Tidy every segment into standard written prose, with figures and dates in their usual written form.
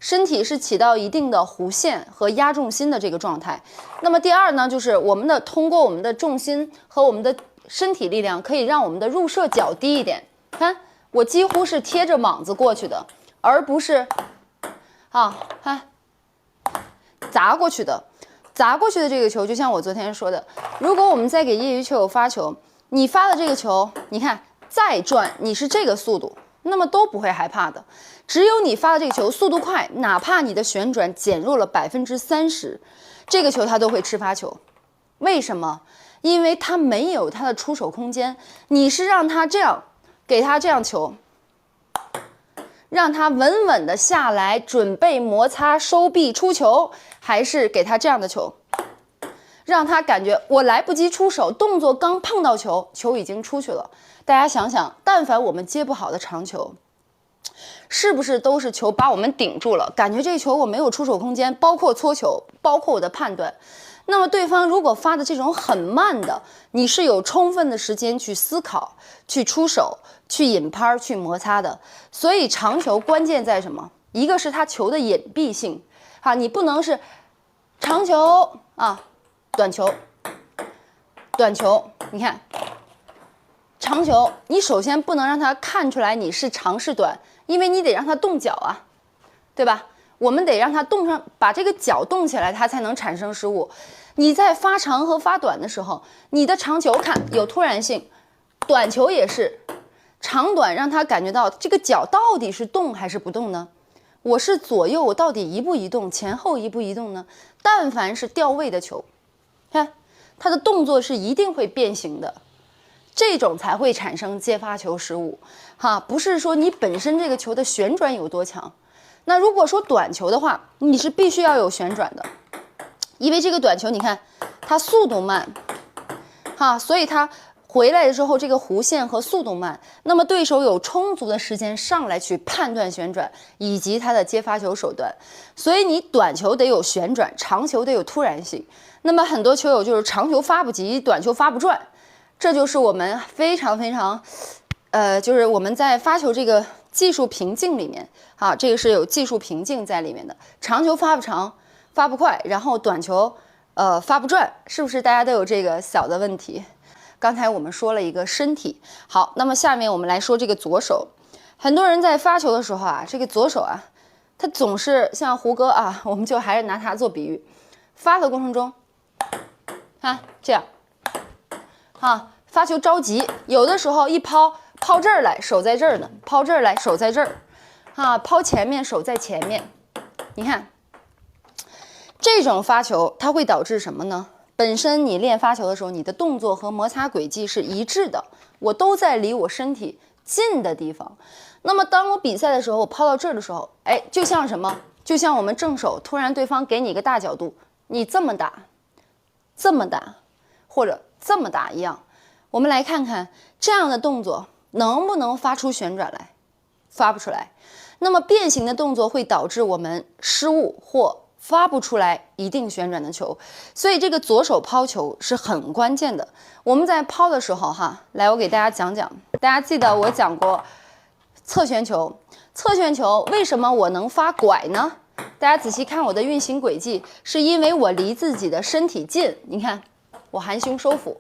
身体是起到一定的弧线和压重心的这个状态。那么第二呢，就是通过我们的重心和我们的身体力量，可以让我们的入射角低一点。看，我几乎是贴着网子过去的，而不是看砸过去的。砸过去的这个球，就像我昨天说的，如果我们再给业余球友发球，你发的这个球，你看再转，你是这个速度，那么都不会害怕的。只有你发的这个球速度快，哪怕你的旋转减弱了30%，这个球它都会吃发球。为什么？因为它没有它的出手空间。你是让它这样，给它这样球，让它稳稳的下来，准备摩擦收臂出球，还是给它这样的球，让他感觉我来不及出手，动作刚碰到球，球已经出去了。大家想想，但凡我们接不好的长球，是不是都是球把我们顶住了？感觉这球我没有出手空间，包括搓球，包括我的判断。那么对方如果发的这种很慢的，你是有充分的时间去思考、去出手、去引拍、去摩擦的。所以长球关键在什么？一个是它球的隐蔽性，你不能是长球短球，短球，你看，长球，你首先不能让它看出来你是长是短，因为你得让它动脚啊，对吧？我们得让它动上，把这个脚动起来，它才能产生失误。你在发长和发短的时候，你的长球看有突然性，短球也是，长短让它感觉到这个脚到底是动还是不动呢？我是左右，我到底移不移动，前后移不移动呢？但凡是掉位的球，看它的动作是一定会变形的，这种才会产生接发球失误，不是说你本身这个球的旋转有多强。那如果说短球的话，你是必须要有旋转的，因为这个短球你看它速度慢，所以它回来的时候这个弧线和速度慢，那么对手有充足的时间上来去判断旋转以及它的接发球手段，所以你短球得有旋转，长球得有突然性。那么很多球友就是长球发不及，短球发不转，这就是我们非常就是我们在发球这个技术瓶颈里面这个是有技术瓶颈在里面的。长球发不长，发不快，然后短球发不转，是不是大家都有这个小的问题？刚才我们说了一个身体，好，那么下面我们来说这个左手。很多人在发球的时候这个左手他总是像胡歌我们就还是拿他做比喻，发的过程中这样发球着急，有的时候一抛这儿来，手在这儿呢；抛这儿来，手在这儿抛前面，手在前面。你看这种发球它会导致什么呢？本身你练发球的时候，你的动作和摩擦轨迹是一致的，我都在离我身体近的地方。那么当我比赛的时候，我抛到这儿的时候，就像什么？就像我们正手突然对方给你一个大角度，你这么打，这么打，或者这么打一样。我们来看看这样的动作能不能发出旋转来，发不出来。那么变形的动作会导致我们失误或发不出来一定旋转的球，所以这个左手抛球是很关键的。我们在抛的时候来我给大家讲讲，大家记得我讲过侧旋球，侧旋球为什么我能发拐呢？大家仔细看我的运行轨迹，是因为我离自己的身体近，你看我含胸收腹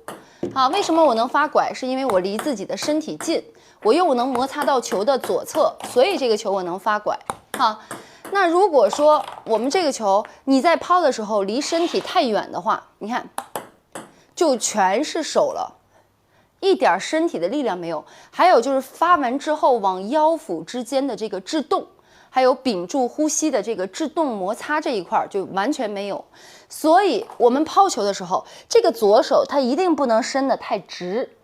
为什么我能发拐？是因为我离自己的身体近，我又能摩擦到球的左侧，所以这个球我能发拐那如果说我们这个球你在抛的时候离身体太远的话，你看就全是手了，一点身体的力量没有。还有就是发完之后往腰腹之间的这个制动，还有屏住呼吸的这个制动摩擦这一块就完全没有。所以我们抛球的时候，这个左手它一定不能伸得太直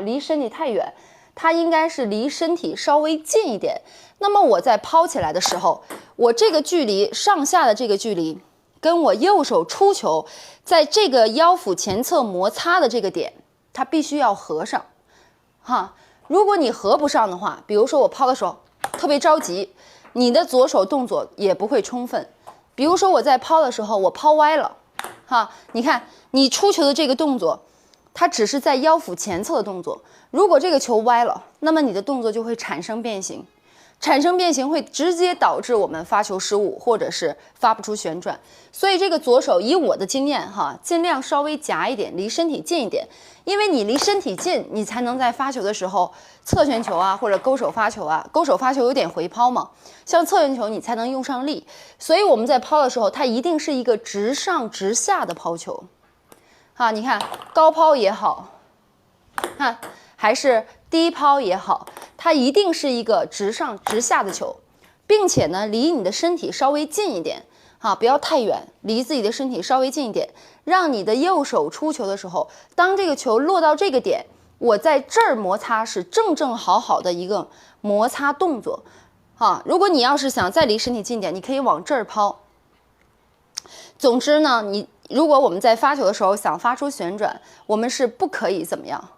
离身体太远，它应该是离身体稍微近一点。那么我在抛起来的时候，我这个距离上下的这个距离跟我右手出球在这个腰腹前侧摩擦的这个点，它必须要合上如果你合不上的话，比如说我抛的时候特别着急，你的左手动作也不会充分。比如说我在抛的时候我抛歪了你看你出球的这个动作它只是在腰腹前侧的动作，如果这个球歪了，那么你的动作就会产生变形。产生变形会直接导致我们发球失误，或者是发不出旋转。所以这个左手，以我的经验哈，尽量稍微夹一点，离身体近一点，因为你离身体近，你才能在发球的时候，侧旋球啊或者勾手发球啊，勾手发球有点回抛嘛，像侧旋球你才能用上力。所以我们在抛的时候，它一定是一个直上直下的抛球。啊，你看高抛也好，看还是低抛也好，它一定是一个直上直下的球，并且呢，离你的身体稍微近一点，不要太远，离自己的身体稍微近一点，让你的右手出球的时候，当这个球落到这个点，我在这儿摩擦是正正好好的一个摩擦动作。如果你要是想再离身体近点，你可以往这儿抛。总之呢，如果我们在发球的时候想发出旋转，我们是不可以怎么样？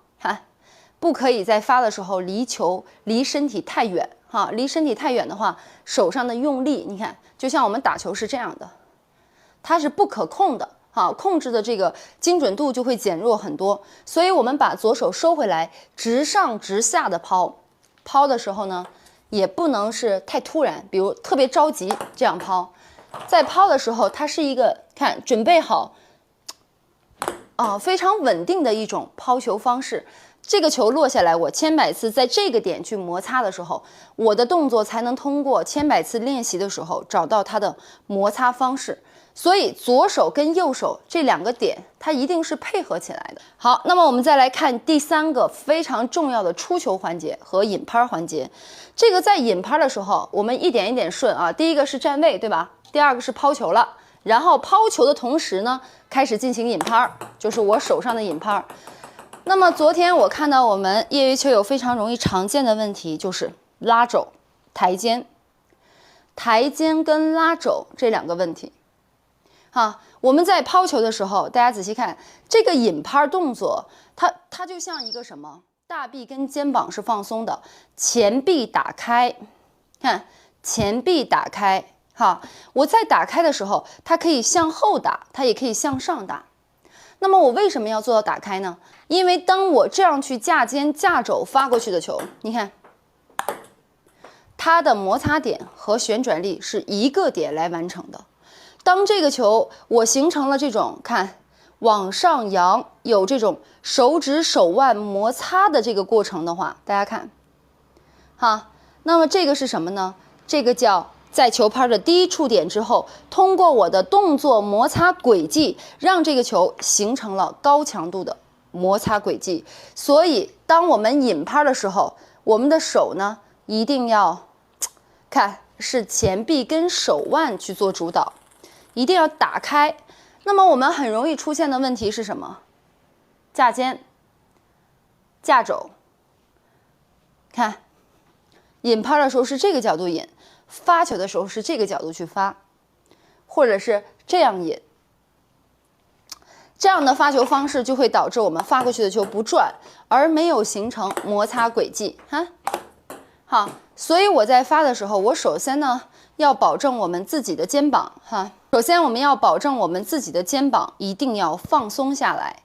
不可以在发的时候离身体太远离身体太远的话，手上的用力，你看，就像我们打球是这样的，它是不可控的控制的这个精准度就会减弱很多。所以我们把左手收回来，直上直下的抛的时候呢，也不能是太突然，比如特别着急这样抛。在抛的时候，它是一个准备好非常稳定的一种抛球方式。这个球落下来，我千百次在这个点去摩擦的时候，我的动作才能通过千百次练习的时候找到它的摩擦方式。所以左手跟右手这两个点，它一定是配合起来的。好，那么我们再来看第三个非常重要的出球环节和引拍环节。这个在引拍的时候，我们一点一点顺第一个是站位，对吧？第二个是抛球了，然后抛球的同时呢，开始进行引拍，就是我手上的引拍。那么昨天我看到我们业余球友非常容易常见的问题就是拉肘、抬肩跟拉肘这两个问题。我们在抛球的时候，大家仔细看这个引拍动作，它就像一个什么？大臂跟肩膀是放松的，前臂打开，看前臂打开。我在打开的时候，它可以向后打，它也可以向上打。那么我为什么要做到打开呢？因为当我这样去架肩架肘发过去的球，你看它的摩擦点和旋转力是一个点来完成的。当这个球我形成了这种往上扬，有这种手指手腕摩擦的这个过程的话，大家看那么这个是什么呢？这个叫在球拍的第一触点之后，通过我的动作摩擦轨迹，让这个球形成了高强度的摩擦轨迹。所以当我们引拍的时候，我们的手呢一定要是前臂跟手腕去做主导，一定要打开。那么我们很容易出现的问题是什么？架肩、架肘，引拍的时候是这个角度引，发球的时候是这个角度去发，或者是这样引。这样的发球方式就会导致我们发过去的球不转，而没有形成摩擦轨迹。所以我在发的时候，我首先呢要保证我们自己的肩膀首先我们要保证我们自己的肩膀一定要放松下来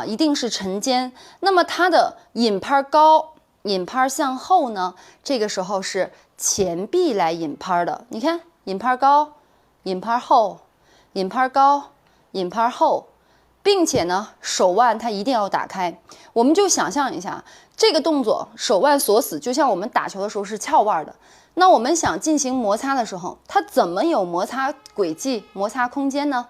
一定是沉肩。那么它的引拍高，引拍向后呢，这个时候是前臂来引拍的。你看，引拍高，引拍后，引拍高，引拍后，并且呢，手腕它一定要打开。我们就想象一下，这个动作手腕锁死，就像我们打球的时候是翘腕的。那我们想进行摩擦的时候，它怎么有摩擦轨迹、摩擦空间呢？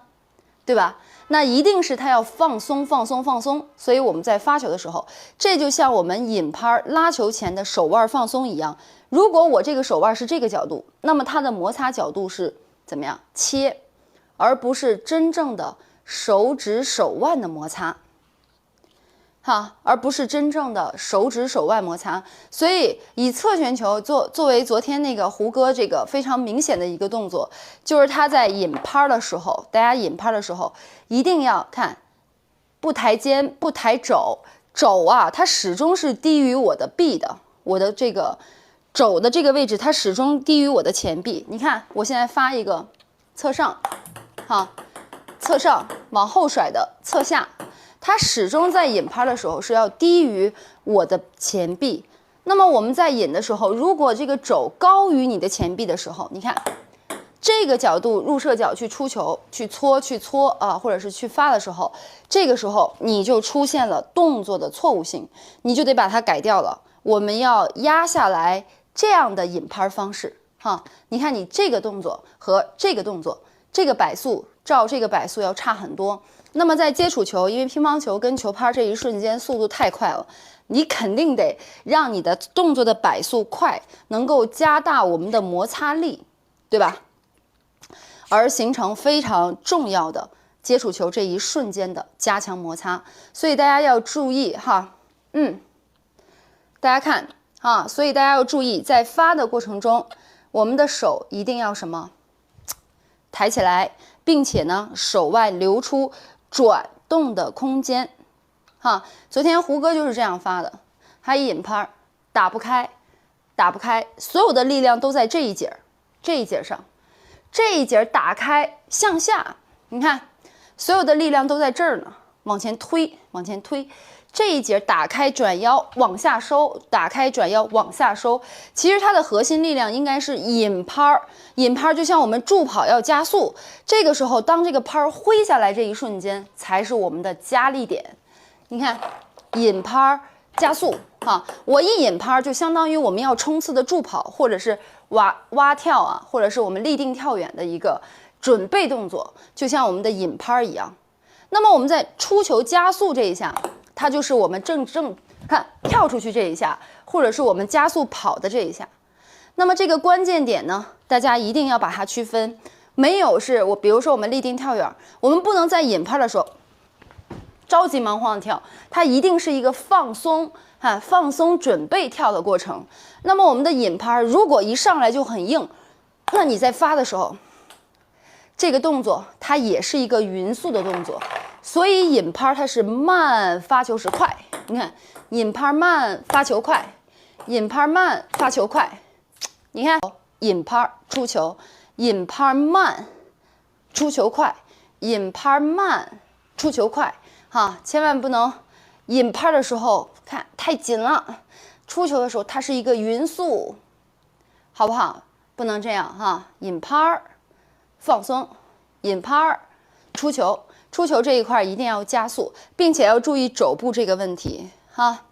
对吧？那一定是它要放松、放松、放松。所以我们在发球的时候，这就像我们引拍拉球前的手腕放松一样。如果我这个手腕是这个角度，那么它的摩擦角度是怎么样？切，而不是真正的手指手腕的摩擦。而不是真正的手指手腕摩擦。所以以侧旋球作为昨天那个胡歌这个非常明显的一个动作，就是他在引拍的时候，大家引拍的时候一定要不抬肩不抬肘，肘它始终是低于我的臂的，我的这个肘的这个位置它始终低于我的前臂。你看我现在发一个侧上侧上往后甩的侧下，它始终在引拍的时候是要低于我的前臂。那么我们在引的时候，如果这个肘高于你的前臂的时候，你看这个角度入射角去出球、去搓啊，或者是去发的时候，这个时候你就出现了动作的错误性，你就得把它改掉了。我们要压下来这样的引拍方式哈。你看你这个动作和这个动作，这个摆速照这个摆速要差很多。那么在接触球，因为乒乓球跟球拍这一瞬间速度太快了，你肯定得让你的动作的摆速快，能够加大我们的摩擦力，对吧？而形成非常重要的接触球这一瞬间的加强摩擦，所以大家要注意哈，大家看啊，所以大家要注意，在发的过程中，我们的手一定要什么？抬起来，并且呢，手外留出转动的空间。哈，昨天胡歌就是这样发的，他一引拍打不开，所有的力量都在这一节上。这一节打开向下，你看，所有的力量都在这儿呢，往前推。这一节打开转腰往下收，打开转腰往下收。其实它的核心力量应该是引拍，就像我们助跑要加速，这个时候当这个拍挥下来这一瞬间，才是我们的加力点。你看，引拍加速哈，我一引拍就相当于我们要冲刺的助跑，或者是蛙跳啊，或者是我们立定跳远的一个准备动作，就像我们的引拍一样。那么我们在出球加速这一下，它就是我们正看跳出去这一下，或者是我们加速跑的这一下。那么这个关键点呢，大家一定要把它区分。没有是我，比如说我们立定跳远，我们不能在引拍的时候着急忙慌的跳，它一定是一个放松准备跳的过程。那么我们的引拍如果一上来就很硬，那你在发的时候，这个动作它也是一个匀速的动作。所以引拍它是慢，发球是快。你看，引拍慢，发球快；引拍慢，发球快。你看，引拍出球，引拍慢，出球快；引拍慢，出球快。哈，千万不能引拍的时候看太紧了，出球的时候它是一个匀速，好不好？不能这样哈，引拍放松，引拍出球。出球这一块一定要加速，并且要注意肘部这个问题哈。